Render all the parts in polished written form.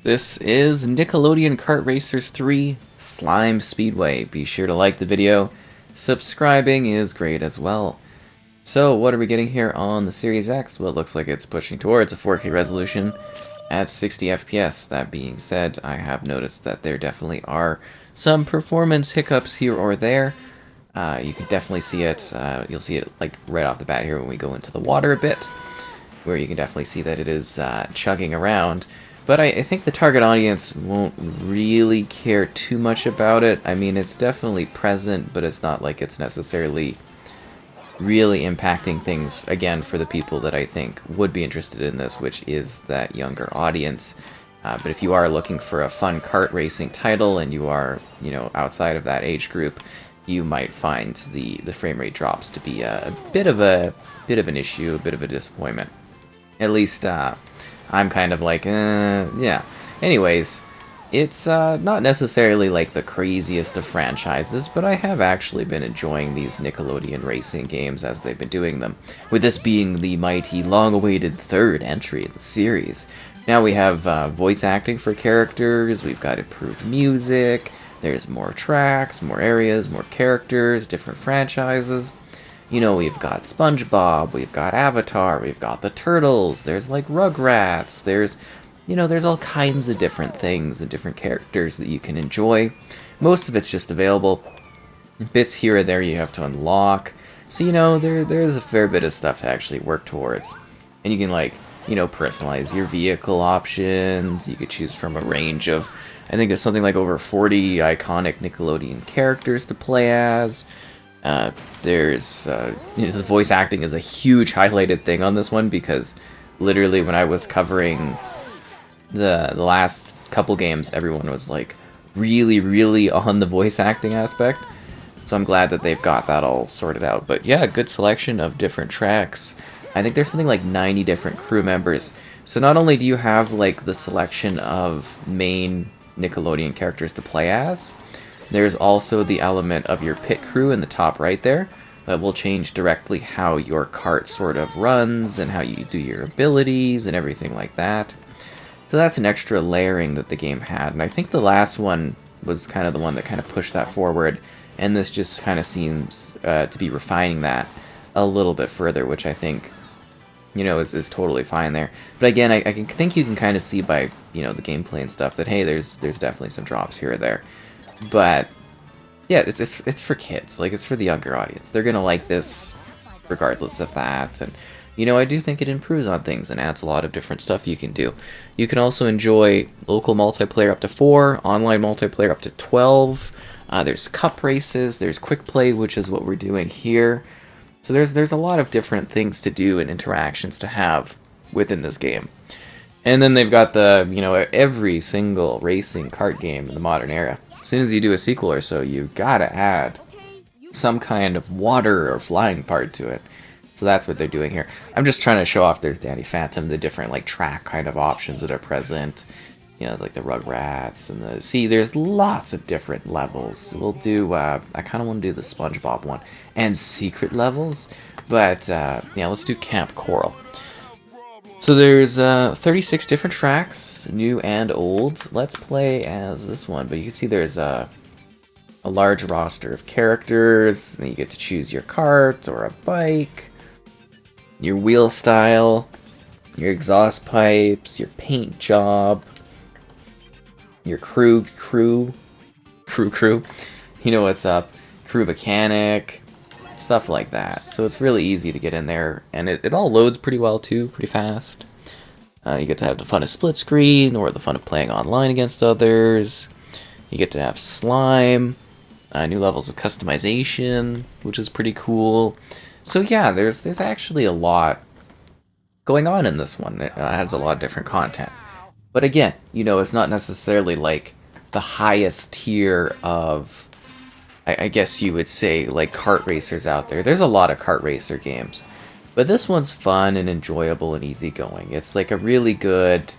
This is Nickelodeon Kart Racers 3 Slime Speedway. Be sure to like the video. Subscribing is great as well. So what are we getting here on the Series X? Well, it looks like it's pushing towards a 4K resolution at 60 FPS. That being said, I have noticed that there definitely are some performance hiccups here or there. You can definitely see it. You'll see it like right off the bat here when we go into the water a bit, where you can definitely see that it is chugging around. But I think the target audience won't really care too much about it. I mean, it's definitely present, but it's not like it's necessarily really impacting things, again, for the people that I think would be interested in this, which is that younger audience. But if you are looking for a fun kart racing title and you are, outside of that age group, you might find the frame rate drops to be a bit of an issue, a bit of a disappointment. At least, I'm kind of like, yeah. Anyways, it's not necessarily like the craziest of franchises, but I have actually been enjoying these Nickelodeon racing games as they've been doing them, with this being the mighty, long-awaited third entry in the series. Now we have voice acting for characters, we've got improved music, there's more tracks, more areas, more characters, different franchises. We've got SpongeBob, we've got Avatar, we've got the Turtles, there's like Rugrats, there's all kinds of different things and different characters that you can enjoy. Most of it's just available. Bits here or there you have to unlock. So, there's a fair bit of stuff to actually work towards. And you can personalize your vehicle options. You could choose from a range of, I think it's something like over 40 iconic Nickelodeon characters to play as. There's the voice acting is a huge highlighted thing on this one, because literally when I was covering the last couple games, everyone was like really on the voice acting aspect. So I'm glad that they've got that all sorted out. But yeah, good selection of different tracks. I think there's something like 90 different crew members. So not only do you have like the selection of main Nickelodeon characters to play as, there's also the element of your pit crew in the top right there that will change directly how your kart sort of runs and how you do your abilities and everything like that. So that's an extra layering that the game had, and I think the last one was kind of the one that kind of pushed that forward, and this just kind of seems to be refining that a little bit further, which I think, is totally fine there. But again, I think you can kind of see by, the gameplay and stuff that, hey, there's definitely some drops here or there. But yeah, it's for kids. Like, it's for the younger audience. They're gonna like this regardless of that. And I do think it improves on things and adds a lot of different stuff you can do. You can also enjoy local multiplayer up to 4, online multiplayer up to 12. There's cup races, there's quick play, which is what we're doing here. So there's a lot of different things to do and interactions to have within this game. And then they've got the, every single racing kart game in the modern era. As soon as you do a sequel or so, you gotta add some kind of water or flying part to it. So that's what they're doing here. I'm just trying to show off there's Danny Phantom, the different like track kind of options that are present. Like the Rugrats and there's lots of different levels. We'll do, I kind of want to do the SpongeBob one and secret levels, but let's do Camp Coral. So there's 36 different tracks, new and old. Let's play as this one, but you can see there's a large roster of characters, and you get to choose your kart or a bike, your wheel style, your exhaust pipes, your paint job, your crew, you know what's up, crew mechanic, stuff like that. So it's really easy to get in there, and it all loads pretty well too, pretty fast. You get to have the fun of split screen, or the fun of playing online against others. You get to have slime, new levels of customization, which is pretty cool. So yeah, there's actually a lot going on in this one. It adds a lot of different content. But again, it's not necessarily like the highest tier of, I guess you would say, like kart racers out there. There's a lot of kart racer games, but this one's fun and enjoyable and easygoing. It's like a really good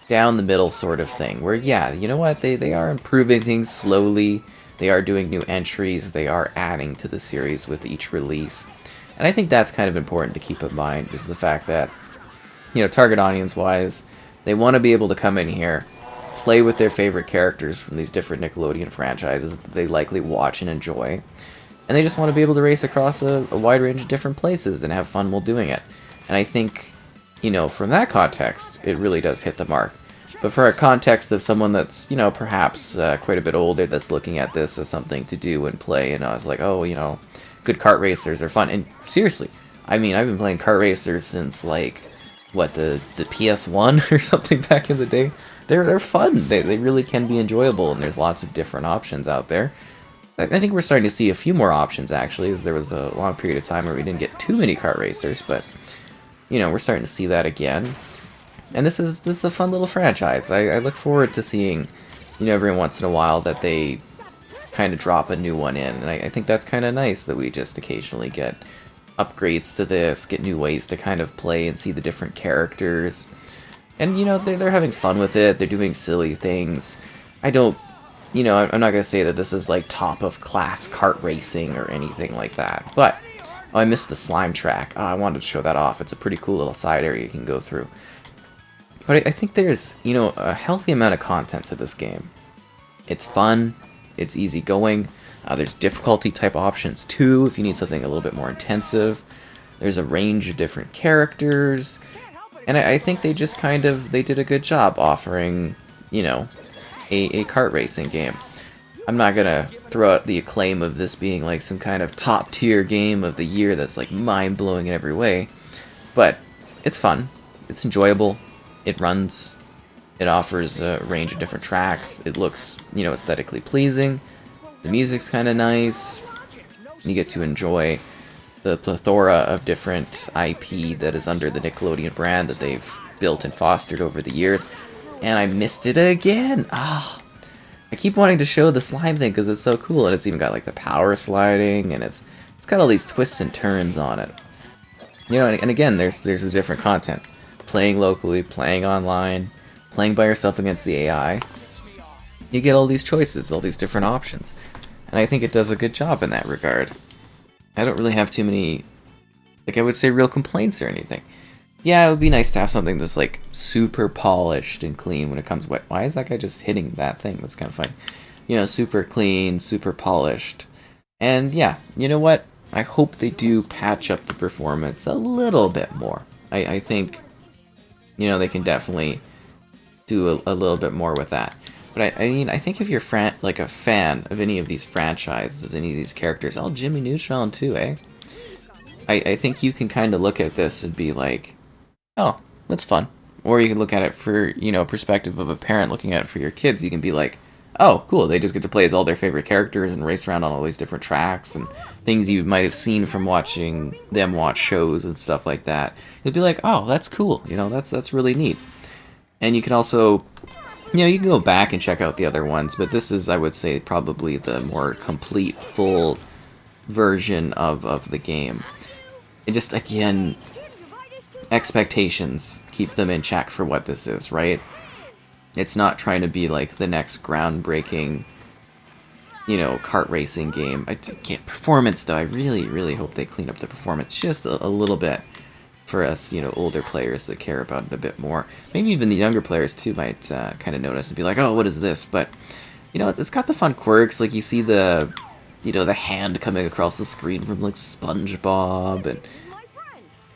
down the middle sort of thing where, yeah, you know what, they are improving things slowly. They are doing new entries. They are adding to the series with each release. And I think that's kind of important to keep in mind, is the fact that, target audience wise, they want to be able to come in here, play with their favorite characters from these different Nickelodeon franchises that they likely watch and enjoy. And they just want to be able to race across a wide range of different places and have fun while doing it. And I think, you know, from that context, it really does hit the mark. But for a context of someone that's, you know, perhaps quite a bit older that's looking at this as something to do and play, and I was like, oh, you know, good kart racers are fun. And seriously, I mean, I've been playing kart racers since, like, what, the PS1 or something back in the day? They're fun. They really can be enjoyable, and there's lots of different options out there. I think we're starting to see a few more options, actually, as there was a long period of time where we didn't get too many kart racers, but, you know, we're starting to see that again. And this is a fun little franchise. I look forward to seeing, you know, every once in a while that they kind of drop a new one in, and I think that's kind of nice that we just occasionally get upgrades to this, get new ways to kind of play and see the different characters. And, you know, they're having fun with it, they're doing silly things. I don't, you know, I'm not going to say that this is like top of class kart racing or anything like that, but, oh, I missed the slime track. Oh, I wanted to show that off. It's a pretty cool little side area you can go through. But I think there's, you know, a healthy amount of content to this game. It's fun, it's easygoing, there's difficulty type options too if you need something a little bit more intensive. There's a range of different characters, and I think they just kind of, they did a good job offering, you know, a kart racing game. I'm not gonna throw out the acclaim of this being like some kind of top tier game of the year that's like mind-blowing in every way, but it's fun, it's enjoyable, it runs, it offers a range of different tracks, it looks, you know, aesthetically pleasing, the music's kind of nice, you get to enjoy the plethora of different IP that is under the Nickelodeon brand that they've built and fostered over the years. And I missed it again. Ah, I keep wanting to show the slime thing because it's so cool, and it's even got like the power sliding, and it's got all these twists and turns on it. You know, and again, there's the different content. Playing locally, playing online, playing by yourself against the AI. You get all these choices, all these different options. And I think it does a good job in that regard. I don't really have too many, like, I would say real complaints or anything. Yeah, it would be nice to have something that's like super polished and clean when it comes wet. Why is that guy just hitting that thing? That's kind of funny. You know, super clean, super polished. And yeah, you know what? I hope they do patch up the performance a little bit more. I think, you know, they can definitely do a little bit more with that. But I mean, I think if you're like a fan of any of these franchises, any of these characters, oh, Jimmy Neutron too, eh? I think you can kind of look at this and be like, oh, that's fun. Or you can look at it for, you know, perspective of a parent looking at it for your kids. You can be like, oh, cool, they just get to play as all their favorite characters and race around on all these different tracks and things you might have seen from watching them watch shows and stuff like that. You'll be like, oh, that's cool, you know, that's really neat. And you can also, you know, you can go back and check out the other ones, but this is, I would say, probably the more complete, full version of the game. It just, again, expectations, keep them in check for what this is, right? It's not trying to be like the next groundbreaking, you know, kart racing game. Performance, though, I really, really hope they clean up the performance just a little bit for us, you know, older players that care about it a bit more. Maybe even the younger players, too, might kind of notice and be like, oh, what is this? But, you know, it's got the fun quirks. Like, you see the, you know, the hand coming across the screen from, like, SpongeBob, and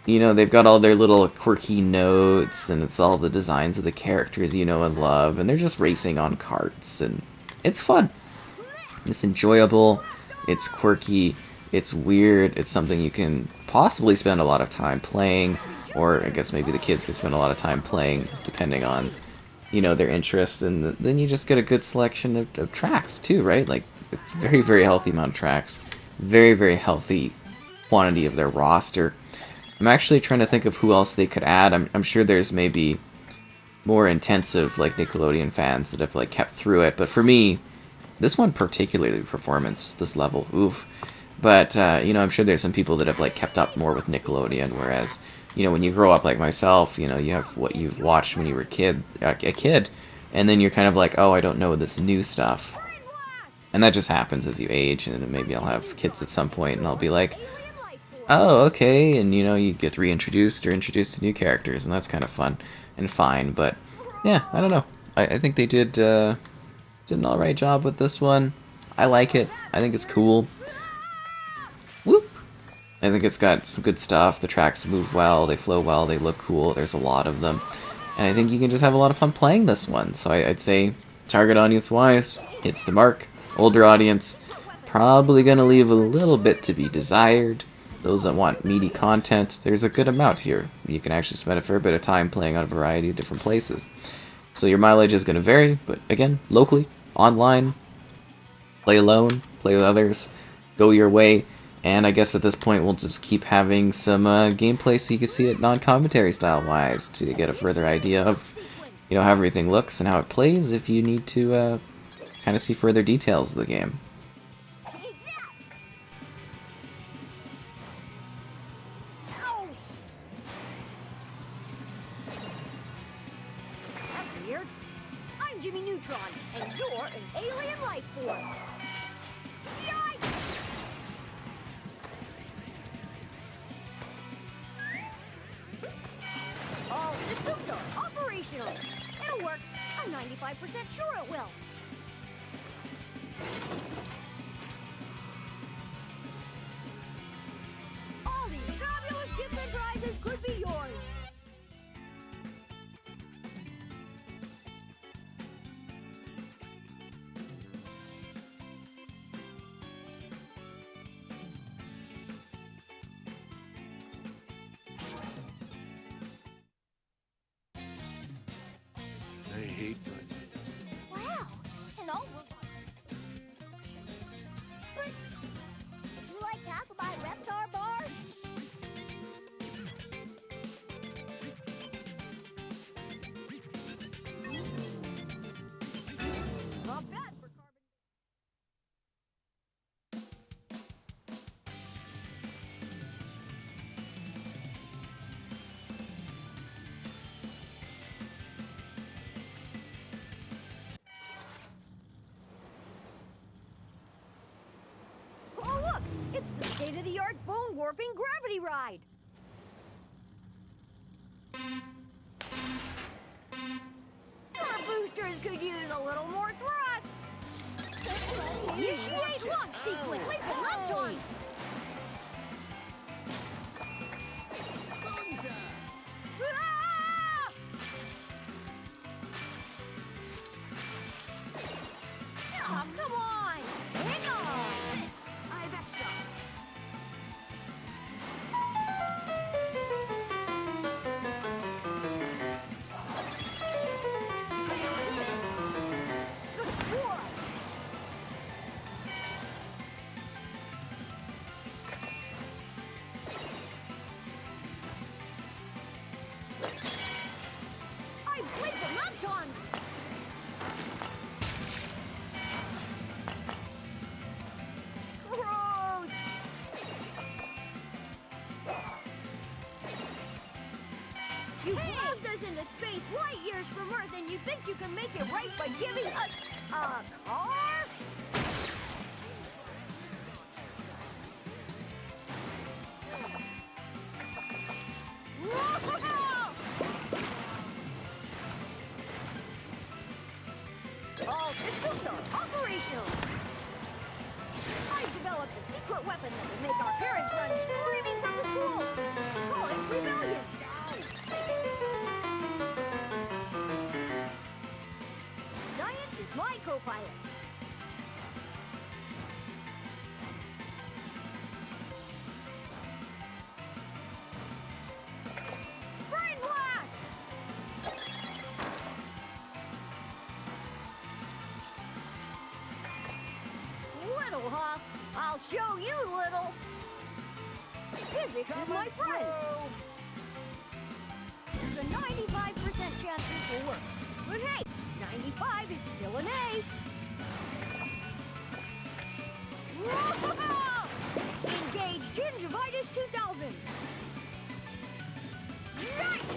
you know, they've got all their little quirky notes, and it's all the designs of the characters you know and love, and they're just racing on karts, and it's fun. It's enjoyable, it's quirky, it's weird, it's something you can possibly spend a lot of time playing, or I guess maybe the kids can spend a lot of time playing, depending on, you know, their interest, and then you just get a good selection of tracks, too, right? Like, a very, very healthy amount of tracks, very, very healthy quantity of their roster. I'm actually trying to think of who else they could add. I'm sure there's maybe more intensive, like, Nickelodeon fans that have, like, kept through it. But for me, this one particularly, performance, this level, oof. But, you know, I'm sure there's some people that have, like, kept up more with Nickelodeon, whereas, you know, when you grow up like myself, you know, you have what you've watched when you were a kid, and then you're kind of like, oh, I don't know this new stuff. And that just happens as you age, and maybe I'll have kids at some point, and I'll be like, oh, okay, and you know, you get reintroduced or introduced to new characters, and that's kind of fun and fine, but yeah, I don't know. I think they did an alright job with this one. I like it. I think it's cool. Whoop! I think it's got some good stuff. The tracks move well, they flow well, they look cool. There's a lot of them. And I think you can just have a lot of fun playing this one. So I'd say, target audience-wise, hits the mark. Older audience, probably going to leave a little bit to be desired. Those that want meaty content, there's a good amount here. You can actually spend a fair bit of time playing on a variety of different places. So your mileage is going to vary, but again, locally, online, play alone, play with others, go your way. And I guess at this point we'll just keep having some gameplay so you can see it non-commentary style-wise to get a further idea of, you know, how everything looks and how it plays if you need to kind of see further details of the game. That's weird. I'm Jimmy Neutron, and you're an alien life form. Yikes! All systems are operational. It'll work. I'm 95% sure it will. All these fabulous gifts and prizes could be yours. I hate money. Wow, and all But would you like half of my Reptar bar? Not bad for carbon. Oh, look! It's the state-of-the-art bone-warping gravity ride! Our boosters could use a little more thrust! Initiate launch sequence! Wait for left time! Ah! Ah, come on! Hang on! This, I've extra. Good boy! I blink the left on! Gross! You blast us into space light years from Earth and you think you can make it right by giving us a car? All systems are operational. I've developed a secret weapon that will make our parents run screaming from the school. Call it rebellion. Science is my co-pilot. Brain blast! Little, huh? I'll show you, little. Physics is my friend. There's a 95% chance this will work. But hey, 95 is still an A. Whoa! Engage Gingivitis 2000. Nice!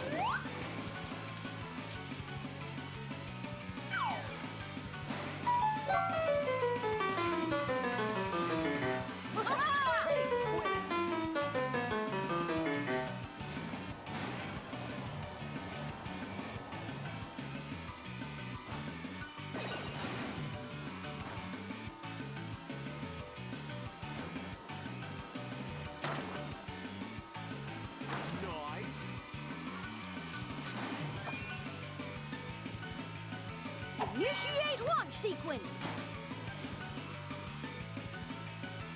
Initiate launch sequence!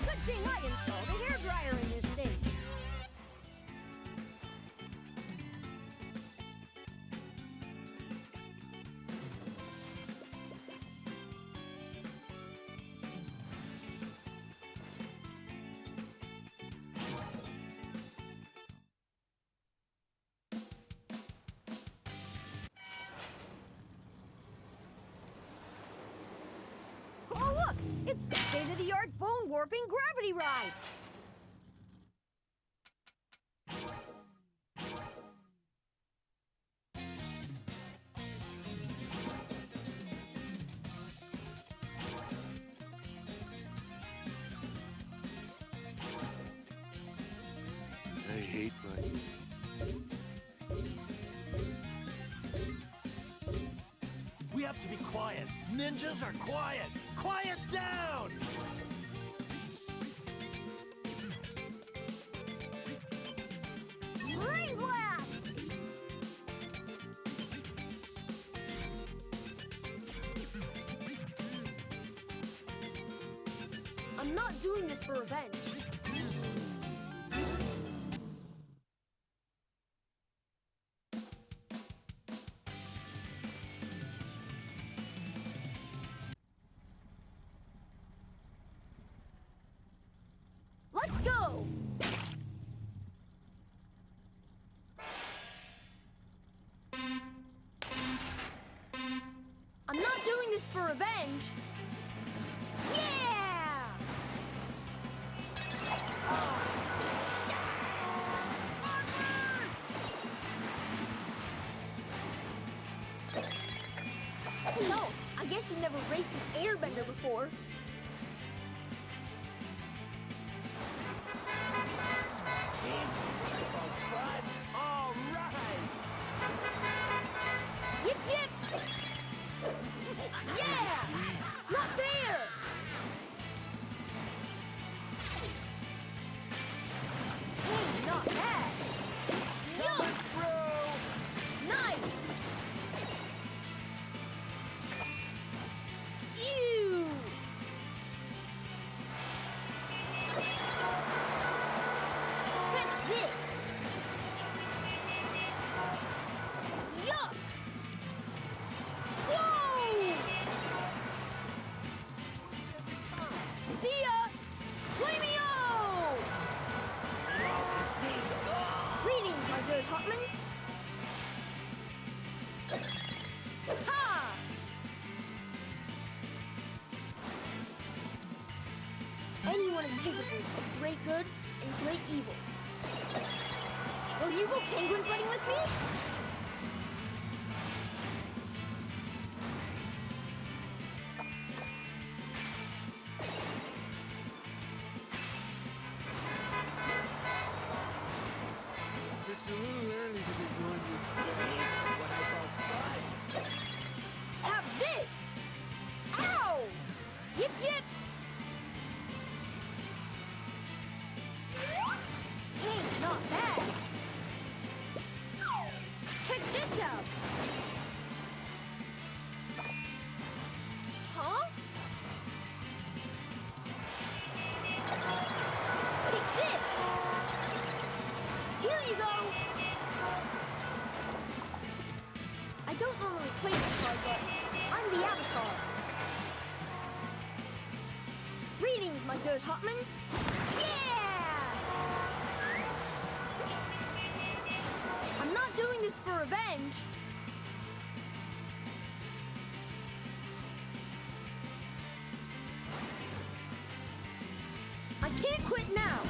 Good thing I installed a hairdryer in this thing. Oh, look! It's the state-of-the-art bone-warping gravity ride! I hate my... We have to be quiet. Ninjas are quiet. Quiet down! Rain blast! I'm not doing this for revenge. Let's go! I'm not doing this for revenge. Yeah! So, I guess you've never raced an airbender before. This is gonna go fun. All right. Yip yip! Yeah! Not fair! Hey, not bad! Yuck! Bro. Nice! Ew! Check this! Yuck! Whoa! See ya! Flameo! Greetings, my good Hotman! Ha! Anyone is capable of great good and great evil. Will you go penguin sledding with me? It's a little early to be doing this. This is what I call fun. Have this! Ow! Yip yip! Hey, not bad! Check this out! Huh? Take this! Here you go! I don't normally play this card, but I'm the avatar. Greetings, my good Hotman. Yeah! I'm not doing this for revenge. I can't quit now.